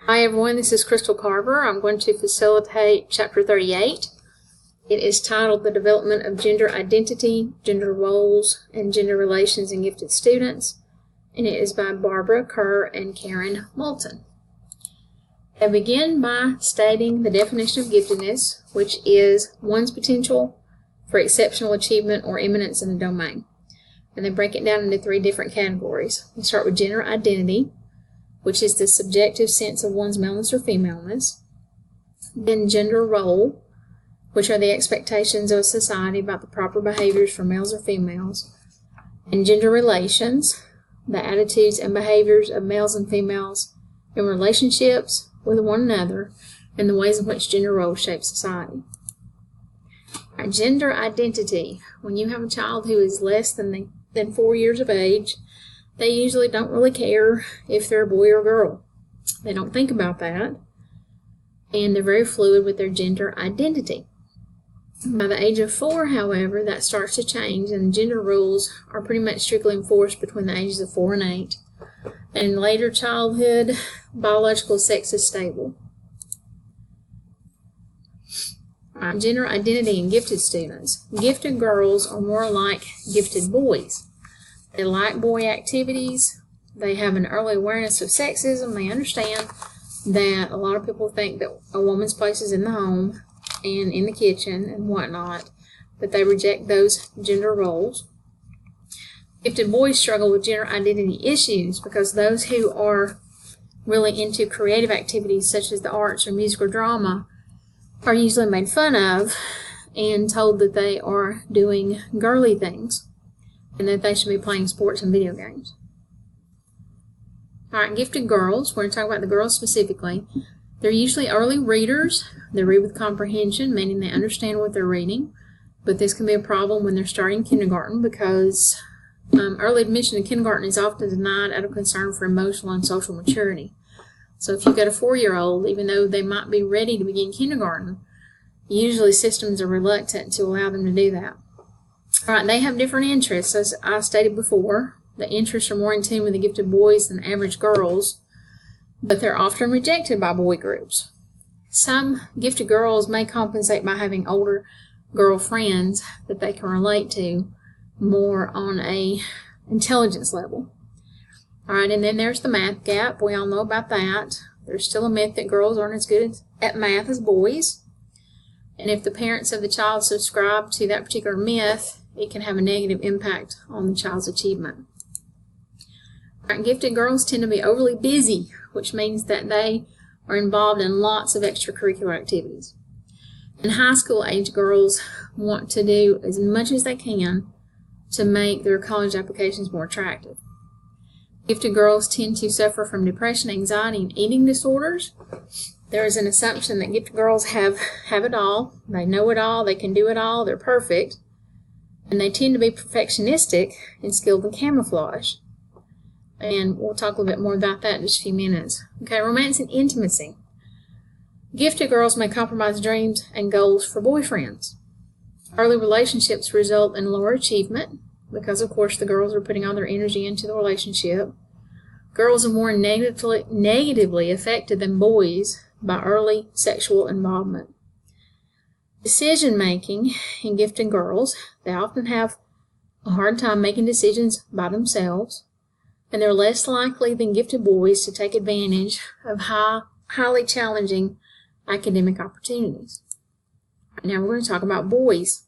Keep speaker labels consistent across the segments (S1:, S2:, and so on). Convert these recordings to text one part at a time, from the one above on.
S1: Hi everyone, this is Crystal Carver. I'm going to facilitate Chapter 38. It is titled The Development of Gender Identity, Gender Roles, and Gender Relations in Gifted Students, and it is by Barbara Kerr and Karen Moulton. I begin by stating the definition of giftedness, which is one's potential for exceptional achievement or eminence in a domain. And they break it down into three different categories. We start with gender identity, which is the subjective sense of one's maleness or femaleness. Then gender role, which are the expectations of society about the proper behaviors for males or females. And gender relations, the attitudes and behaviors of males and females in relationships with one another, and the ways in which gender roles shape society. Gender identity. When you have a child who is less than 4 years of age, they usually don't really care if they're a boy or a girl. They don't think about that, and they're very fluid with their gender identity. By the age of 4, however, that starts to change, and gender rules are pretty much strictly enforced between the ages of 4 and 8. In later childhood, biological sex is stable. Gender identity in gifted students. Gifted girls are more like gifted boys. They like boy activities. They have an early awareness of sexism. They understand that a lot of people think that a woman's place is in the home and in the kitchen and whatnot, but they reject those gender roles. Gifted boys struggle with gender identity issues because those who are really into creative activities such as the arts or music or drama are usually made fun of and told that they are doing girly things and that they should be playing sports and video games. Alright, gifted girls, we're going to talk about the girls specifically. They're usually early readers. They read with comprehension, meaning they understand what they're reading, but this can be a problem when they're starting kindergarten because early admission to kindergarten is often denied out of concern for emotional and social maturity. So if you've got a 4-year-old, even though they might be ready to begin kindergarten, usually systems are reluctant to allow them to do that. All right, they have different interests, as I stated before. The interests are more in tune with the gifted boys than average girls, but they're often rejected by boy groups. Some gifted girls may compensate by having older girlfriends that they can relate to more on a intelligence level. All right, and then there's the math gap. We all know about that. There's still a myth that girls aren't as good at math as boys. And if the parents of the child subscribe to that particular myth, it can have a negative impact on the child's achievement. All right, gifted girls tend to be overly busy, which means that they are involved in lots of extracurricular activities. And high school age girls want to do as much as they can to make their college applications more attractive. Gifted girls tend to suffer from depression, anxiety, and eating disorders. There is an assumption that gifted girls have it all. They know it all. They can do it all. They're perfect. And they tend to be perfectionistic and skilled in camouflage. And we'll talk a little bit more about that in just a few minutes. Okay, romance and intimacy. Gifted girls may compromise dreams and goals for boyfriends. Early relationships result in lower achievement because, of course, the girls are putting all their energy into the relationship. Girls are more negatively affected than boys by early sexual involvement. Decision-making in gifted girls, they often have a hard time making decisions by themselves, and they're less likely than gifted boys to take advantage of highly challenging academic opportunities. Now we're going to talk about boys.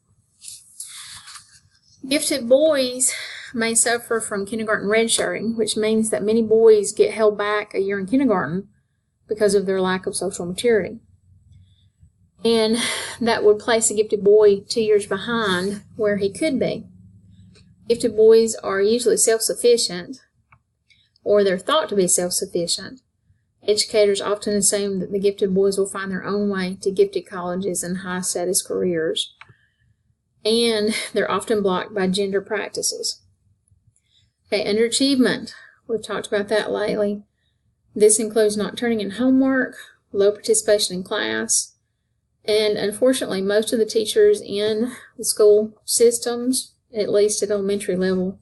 S1: Gifted boys may suffer from kindergarten redshirting, which means that many boys get held back a year in kindergarten because of their lack of social maturity. And that would place a gifted boy 2 years behind where he could be. Gifted boys are usually self-sufficient, or they're thought to be self-sufficient. Educators often assume that the gifted boys will find their own way to gifted colleges and high-status careers, and they're often blocked by gender practices. Okay, underachievement. We've talked about that lately. This includes not turning in homework, low participation in class, and unfortunately most of the teachers in the school systems, at least at elementary level,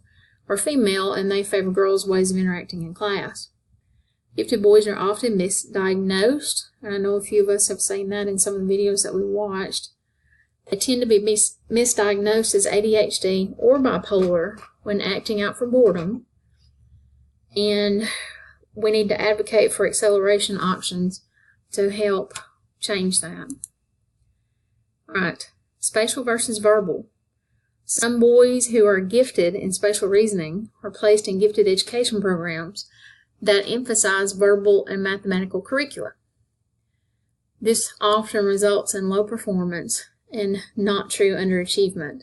S1: are female and they favor girls' ways of interacting in class. Gifted boys are often misdiagnosed, and I know a few of us have seen that in some of the videos that we watched. They tend to be misdiagnosed as ADHD or bipolar when acting out for boredom, and we need to advocate for acceleration options to help change that. All right, spatial versus verbal. Some boys who are gifted in spatial reasoning are placed in gifted education programs that emphasize verbal and mathematical curricula. This often results in low performance and not true underachievement.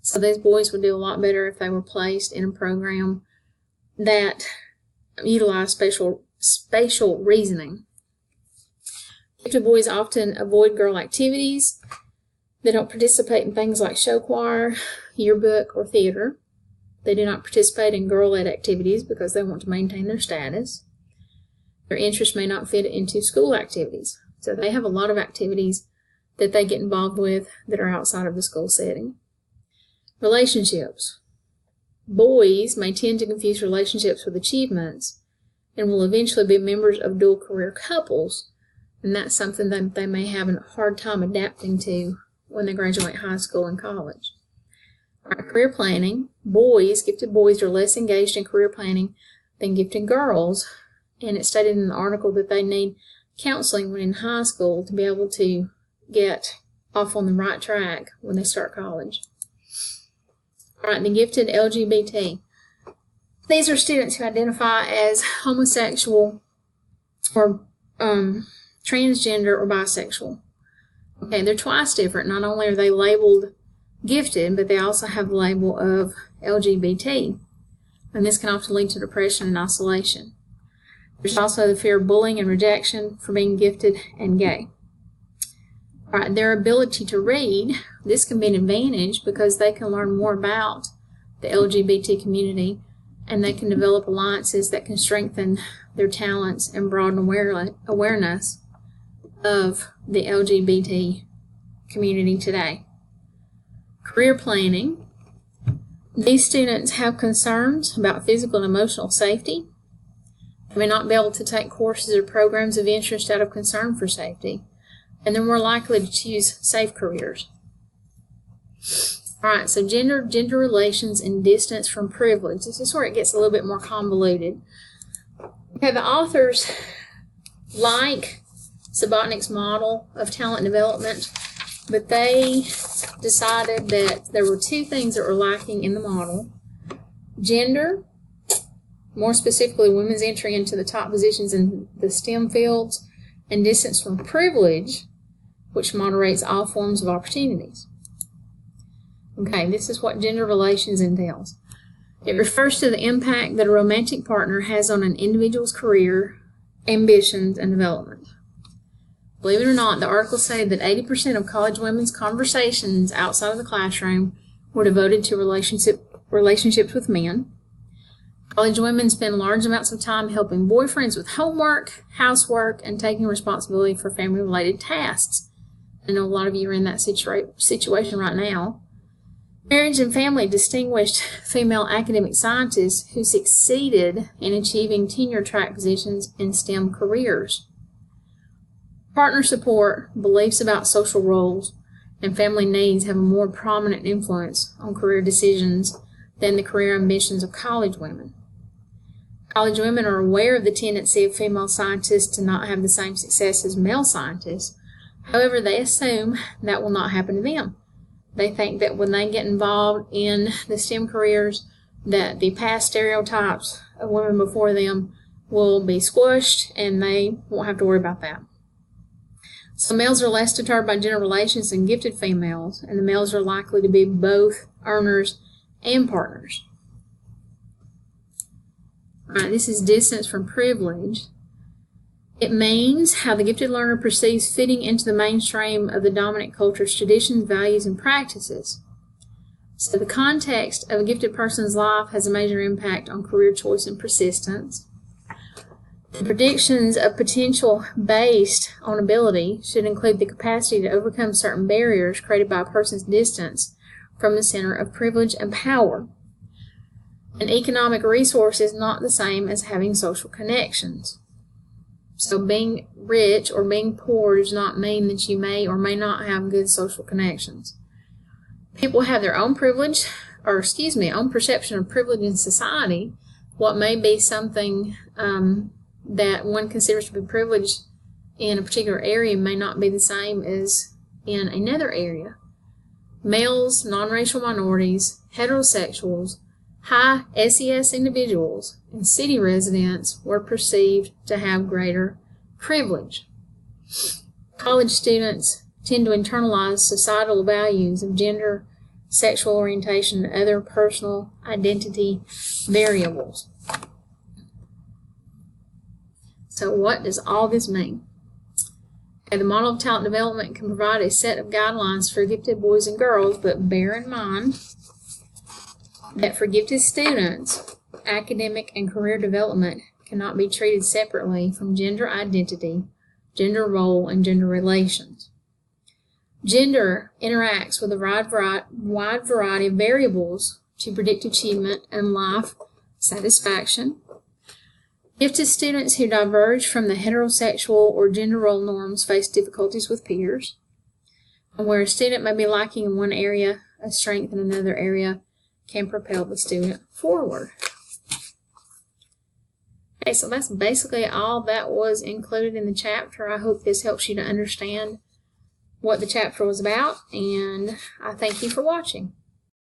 S1: So these boys would do a lot better if they were placed in a program that utilized spatial reasoning. Gifted boys often avoid girl activities. They don't participate in things like show choir, yearbook, or theater. They do not participate in girl-led activities because they want to maintain their status. Their interests may not fit into school activities. So they have a lot of activities that they get involved with that are outside of the school setting. Relationships. Boys may tend to confuse relationships with achievements and will eventually be members of dual career couples, and that's something that they may have a hard time adapting to when they graduate high school and college. All right, career planning. Gifted boys are less engaged in career planning than gifted girls, and it's stated in the article that they need counseling when in high school to be able to get off on the right track when they start college. All right, the gifted LGBT. These are students who identify as homosexual or transgender or bisexual. Okay, they're twice different. Not only are they labeled gifted, but they also have the label of LGBT, and this can often lead to depression and isolation. There's also the fear of bullying and rejection for being gifted and gay. All right, their ability to read, this can be an advantage because they can learn more about the LGBT community, and they can develop alliances that can strengthen their talents and broaden awareness of the LGBT community today. Career planning. These students have concerns about physical and emotional safety. They may not be able to take courses or programs of interest out of concern for safety, and they're more likely to choose safe careers. All right, so gender relations, and distance from privilege. This is where it gets a little bit more convoluted. Okay, the authors like Subotnick's model of talent development, but they decided that there were two things that were lacking in the model. Gender, more specifically women's entry into the top positions in the STEM fields, and distance from privilege, which moderates all forms of opportunities. Okay, this is what gender relations entails. It refers to the impact that a romantic partner has on an individual's career, ambitions, and development. Believe it or not, the article said that 80% of college women's conversations outside of the classroom were devoted to relationships with men. College women spend large amounts of time helping boyfriends with homework, housework, and taking responsibility for family-related tasks. I know a lot of you are in that situation right now. Marriage and Family distinguished female academic scientists who succeeded in achieving tenure-track positions in STEM careers. Partner support, beliefs about social roles, and family needs have a more prominent influence on career decisions than the career ambitions of college women. College women are aware of the tendency of female scientists to not have the same success as male scientists. However, they assume that will not happen to them. They think that when they get involved in the STEM careers, that the past stereotypes of women before them will be squashed and they won't have to worry about that. So males are less deterred by gender relations than gifted females, and the males are likely to be both earners and partners. All right, this is distance from privilege. It means how the gifted learner perceives fitting into the mainstream of the dominant culture's traditions, values, and practices. So the context of a gifted person's life has a major impact on career choice and persistence. The predictions of potential based on ability should include the capacity to overcome certain barriers created by a person's distance from the center of privilege and power. An economic resource is not the same as having social connections. So being rich or being poor does not mean that you may or may not have good social connections. People have their own privilege, or own perception of privilege in society. What may be something that one considers to be privileged in a particular area may not be the same as in another area. Males, non-racial minorities, heterosexuals, high SES individuals, and city residents were perceived to have greater privilege. College students tend to internalize societal values of gender, sexual orientation, and other personal identity variables. So what does all this mean? The model of talent development can provide a set of guidelines for gifted boys and girls, but bear in mind that for gifted students, academic and career development cannot be treated separately from gender identity, gender role, and gender relations. Gender interacts with a wide variety of variables to predict achievement and life satisfaction. Gifted students who diverge from the heterosexual or gender role norms face difficulties with peers. And where a student may be lacking in one area, a strength in another area can propel the student forward. Okay, so that's basically all that was included in the chapter. I hope this helps you to understand what the chapter was about, and I thank you for watching.